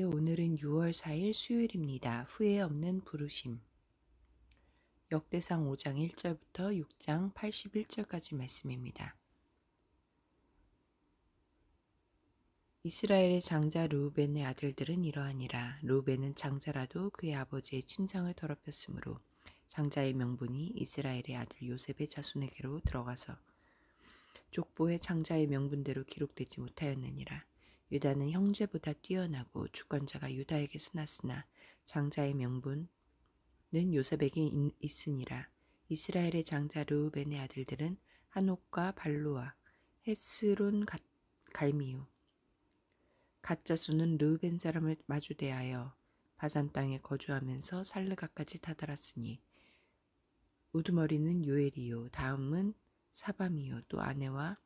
오늘은 6월 4일 수요일입니다. 후회 없는 부르심. 역대상 5장 1절부터 6장 81절까지 말씀입니다. 이스라엘의 장자 르우벤의 아들들은 이러하니라. 르우벤은 장자라도 그의 아버지의 침상을 더럽혔으므로 장자의 명분이 이스라엘의 아들 요셉의 자손에게로 들어가서 족보의 장자의 명분대로 기록되지 못하였느니라. 유다는 형제보다 뛰어나고 주권자가 유다에게서 났으나 장자의 명분은 요셉에게 있으니라. 이스라엘의 장자 르우벤의 아들들은 한옥과 발루와 헤스론 갈미요. 갓자손은 르우벤 사람을 마주대하여 바산 땅에 거주하면서 살르가까지 다다랐으니 우두머리는 요엘이요, 다음은 사밤이요, 또 아내와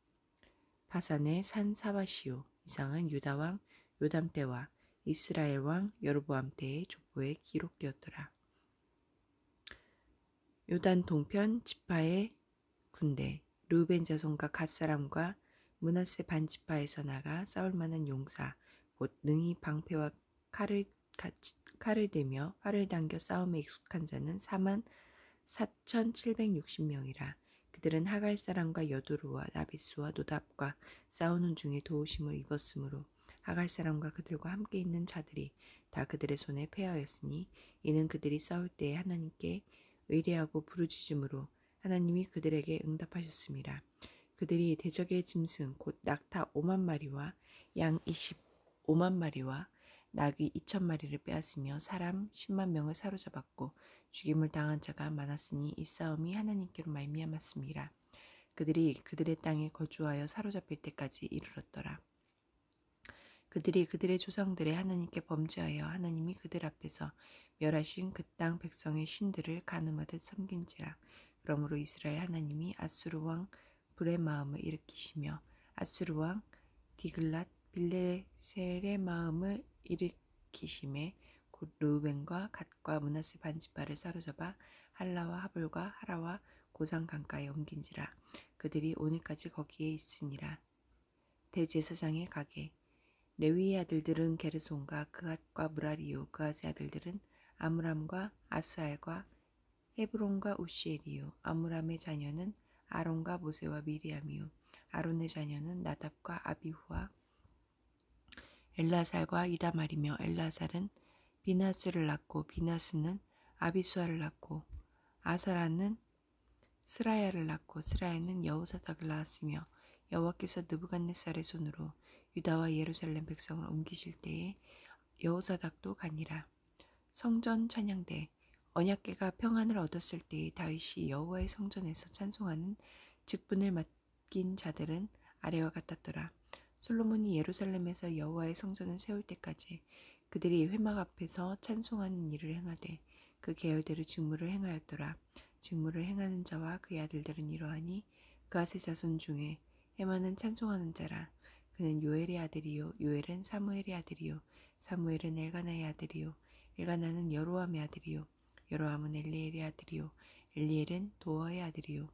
바산의 산 사바시요. 이상은 유다 왕 요담 때와 이스라엘 왕 여로보암 때의 족보에 기록되었더라. 요단 동편 지파의 군대 르우벤 자손과 갓 사람과 므낫세 반 지파에서 나가 싸울 만한 용사 곧 능히 방패와 칼을 대며 활을 당겨 싸움에 익숙한 자는 44,760명이라. 그들은 하갈 사람과 여두루와 나비스와 노답과 싸우는 중에 도우심을 입었으므로 하갈 사람과 그들과 함께 있는 자들이 다 그들의 손에 패하였으니 이는 그들이 싸울 때에 하나님께 의뢰하고 부르짖음으로 하나님이 그들에게 응답하셨습니다. 그들이 대적의 짐승 곧 낙타 5만 마리와 양 25만 마리와 나귀 2천 마리를 빼앗으며 사람 10만 명을 사로잡았고 죽임을 당한 자가 많았으니 이 싸움이 하나님께로 말미암았습니다. 그들이 그들의 땅에 거주하여 사로잡힐 때까지 이르렀더라. 그들이 그들의 조상들의 하나님께 범죄하여 하나님이 그들 앞에서 멸하신 그 땅 백성의 신들을 가늠하듯 섬긴지라. 그러므로 이스라엘 하나님이 아수르 왕 불의 마음을 일으키시며 아수르 왕 디글랏 빌레셀의 마음을 일으키심에 곧 르우벤과 갓과 므낫세 반지파를 사로잡아 할라와 하볼과 하라와 고산 강가에 옮긴지라. 그들이 오늘까지 거기에 있으니라. 대제사장의 가게 레위의 아들들은 게르손과 그앗과 무라리요. 그앗의 아들들은 아므람과 아스알과 헤브론과 우시엘이요. 아므람의 자녀는 아론과 모세와 미리암이요. 아론의 자녀는 나답과 아비후와 엘라살과 이다말이며 엘라살은 비나스를 낳고 비나스는 아비수아를 낳고 아사라는 스라야를 낳고 스라야는 여호사닥을 낳았으며 여호와께서 느부갓네살의 손으로 유다와 예루살렘 백성을 옮기실 때에 여호사닥도 가니라. 성전 찬양대 언약궤가 평안을 얻었을 때에 다윗이 여호와의 성전에서 찬송하는 직분을 맡긴 자들은 아래와 같았더라. 솔로몬이 예루살렘에서 여호와의 성전을 세울 때까지 그들이 회막 앞에서 찬송하는 일을 행하되 그 계열대로 직무를 행하였더라. 직무를 행하는 자와 그의 아들들은 이러하니 그앗의 자손 중에 헤만은 찬송하는 자라. 그는 요엘의 아들이요 요엘은 사무엘의 아들이요 사무엘은 엘가나의 아들이요 엘가나는 여로함의 아들이요 여로함은 엘리엘의 아들이요 엘리엘은 도어의 아들이요.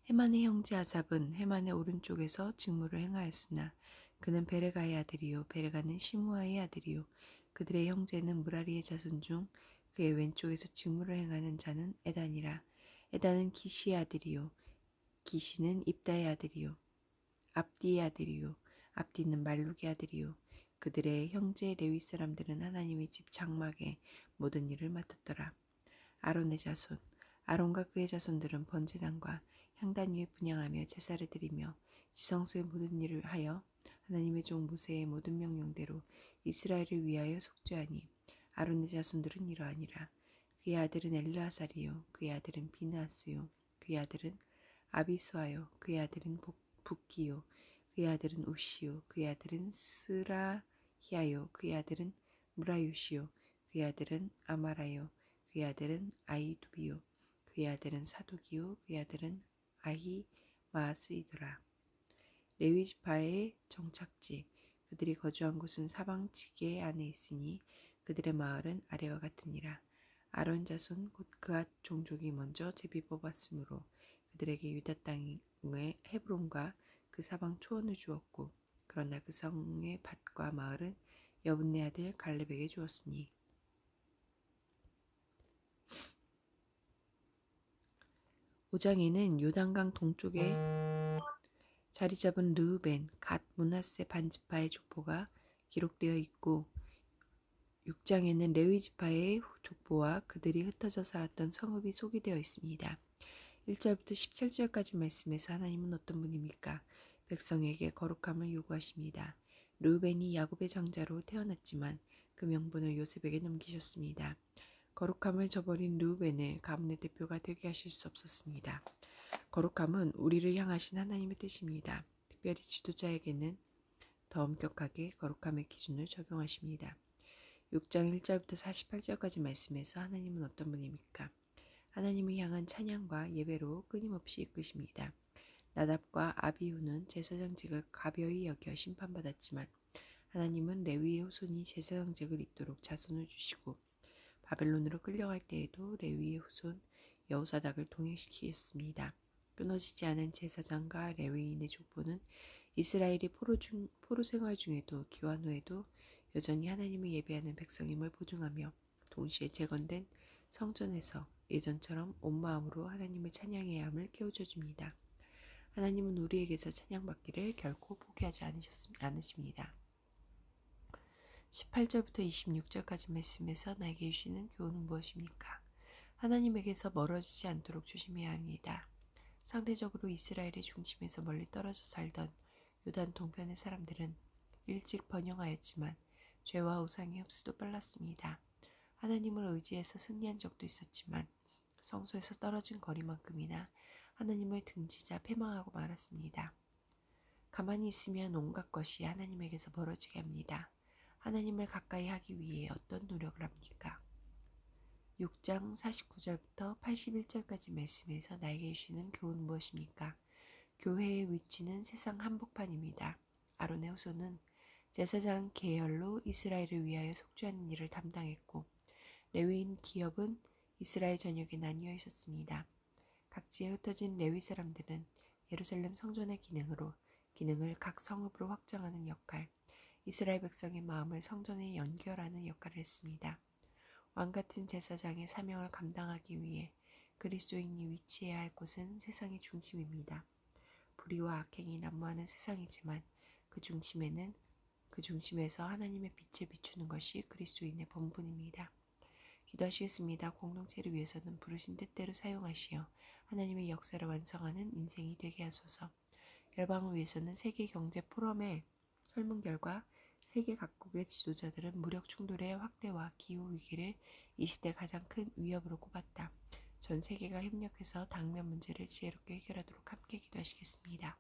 헤만의 형제 아삽은 헤만의 오른쪽에서 직무를 행하였으나 그는 베레가의 아들이요 베레가는 시므아의 아들이요. 그들의 형제는 무라리의 자손 중 그의 왼쪽에서 직무를 행하는 자는 에단이라. 에단은 기시의 아들이요 기시는 입다의 아들이요 압디의 아들이요 압디는 말룩의 아들이요. 그들의 형제 레위 사람들은 하나님의 집 장막의 모든 일을 맡았더라. 아론의 자손 아론과 그의 자손들은 번제단과 향단 위에 분향하며 제사를 드리며 지성소의 모든 일을 하여 하나님의 종 모세의 모든 명령대로 이스라엘을 위하여 속죄하니 아론의 자손들은 이러하니라. 그의 아들은 엘르아살이요 그의 아들은 비느하스요 그의 아들은 아비수아요 그의 아들은 붓기요 그의 아들은 우시요 그의 아들은 스라히아요 그의 아들은 무라요시요 그의 아들은 아마라요 그의 아들은 아이두비요 그의 아들은 사독이요 그의 아들은 아히마스이더라. 레위 지파의 정착지 그들이 거주한 곳은 사방지계 안에 있으니 그들의 마을은 아래와 같으니라. 아론 자손 곧 그앗 종족이 먼저 제비 뽑았으므로 그들에게 유다 땅의 헤브론과 그 사방 초원을 주었고 그러나 그 성의 밭과 마을은 여분네 아들 갈렙에게 주었으니 5장에는 요단강 동쪽에 자리 잡은 르우벤, 갓, 므낫세 반지파의 족보가 기록되어 있고 6장에는 레위 지파의 족보와 그들이 흩어져 살았던 성읍이 소개되어 있습니다. 1절부터 17절까지 말씀에서 하나님은 어떤 분입니까? 백성에게 거룩함을 요구하십니다. 르우벤이 야곱의 장자로 태어났지만 그 명분을 요셉에게 넘기셨습니다. 거룩함을 저버린 르우벤을 가문의 대표가 되게 하실 수 없었습니다. 거룩함은 우리를 향하신 하나님의 뜻입니다. 특별히 지도자에게는 더 엄격하게 거룩함의 기준을 적용하십니다. 6장 1절부터 48절까지 말씀에서 하나님은 어떤 분입니까? 하나님을 향한 찬양과 예배로 끊임없이 이끄십니다. 나답과 아비후는 제사장직을 가벼이 여겨 심판받았지만 하나님은 레위의 후손이 제사장직을 잇도록 자손을 주시고 바벨론으로 끌려갈 때에도 레위의 후손 여호사닥을 동행시키셨습니다. 끊어지지 않은 제사장과 레위인의 족보는 이스라엘이 포로 생활 중에도 기환 후에도 여전히 하나님을 예배하는 백성임을 보증하며 동시에 재건된 성전에서 예전처럼 온 마음으로 하나님을 찬양해야 함을 깨우쳐 줍니다. 하나님은 우리에게서 찬양받기를 결코 포기하지 않으십니다. 18절부터 26절까지 말씀에서 나에게 주시는 교훈은 무엇입니까? 하나님에게서 멀어지지 않도록 조심해야 합니다. 상대적으로 이스라엘의 중심에서 멀리 떨어져 살던 요단 동편의 사람들은 일찍 번영하였지만 죄와 우상의 흡수도 빨랐습니다. 하나님을 의지해서 승리한 적도 있었지만 성소에서 떨어진 거리만큼이나 하나님을 등지자 패망하고 말았습니다. 가만히 있으면 온갖 것이 하나님에게서 멀어지게 합니다. 하나님을 가까이 하기 위해 어떤 노력을 합니까? 6장 49절부터 81절까지 말씀에서 나에게 주시는 교훈은 무엇입니까? 교회의 위치는 세상 한복판입니다. 아론의 후손은 제사장 계열로 이스라엘을 위하여 속죄하는 일을 담당했고 레위인 기업은 이스라엘 전역에 나뉘어 있었습니다. 각지에 흩어진 레위 사람들은 예루살렘 성전의 기능을 각 성읍으로 확장하는 역할, 이스라엘 백성의 마음을 성전에 연결하는 역할을 했습니다. 왕같은 제사장의 사명을 감당하기 위해 그리스도인이 위치해야 할 곳은 세상의 중심입니다. 불의와 악행이 난무하는 세상이지만 그 중심에서 하나님의 빛을 비추는 것이 그리스도인의 본분입니다. 기도하시겠습니다. 공동체를 위해서는 부르신 뜻대로 사용하시어 하나님의 역사를 완성하는 인생이 되게 하소서. 열방을 위해서는 세계 경제 포럼의 설문 결과 세계 각국의 지도자들은 무력 충돌의 확대와 기후 위기를 이 시대 가장 큰 위협으로 꼽았다. 전 세계가 협력해서 당면 문제를 지혜롭게 해결하도록 함께 기도하시겠습니다.